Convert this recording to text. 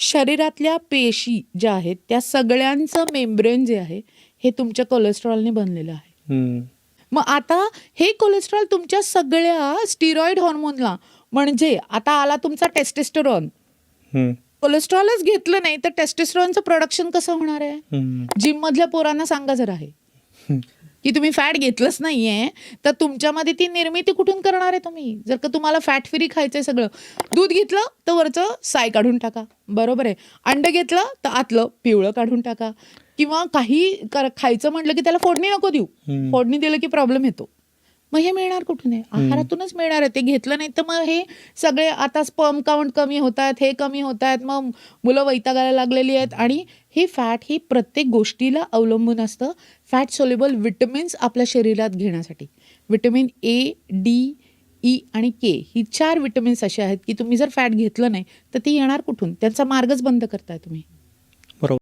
शरीरातल्या पेशी ज्या आहेत त्या सगळ्यांचं मेम्ब्रेन जे आहे हे तुमच्या कोलेस्ट्रॉलने बनलेलं आहे. मग आता हे कोलेस्ट्रॉल तुमच्या सगळ्या स्टिरॉइड हॉर्मोनला, म्हणजे आता आला तुमचा टेस्टेस्टेरॉन, कोलेस्ट्रॉलच घेतलं नाही तर टेस्टेस्टेरॉनचं प्रोडक्शन कसं होणार आहे? जिम मधल्या पोरांना सांगा जर आहे की तुम्ही फॅट घेतलंच नाहीये तर तुमच्यामध्ये ती निर्मिती कुठून करणार आहे तुम्ही? जर का तुम्हाला फॅट फ्री खायचंय सगळं, दूध घेतलं तर वरचं साय काढून टाका, बरोबर आहे. अंड घेतलं तर आतलं पिवळं काढून टाका, किंवा काही खायचं म्हटलं की त्याला फोडणी नको देऊ, फोडणी दिलं की प्रॉब्लेम येतो. मग हे मिळणार कुठून आहे? आहारातूनच मिळणार आहे. ते घेतलं नाही तर मग हे सगळे आता स्पर्म काउंट कमी होत आहेत, हे कमी होत आहेत, मग मुलं वैतागायला लागलेली आहेत. आणि हे फॅट ही प्रत्येक गोष्टीला अवलंबून असतं. फॅट सोल्युबल विटमिन्स आपल्या शरीरात घेण्यासाठी विटॅमिन ए, डी, ई आणि के ही 4 विटमिन्स असे आहेत की तुम्ही जर फॅट घेतलं नाही तर ती येणार कुठून? त्यांचा मार्गच बंद करताय तुम्ही.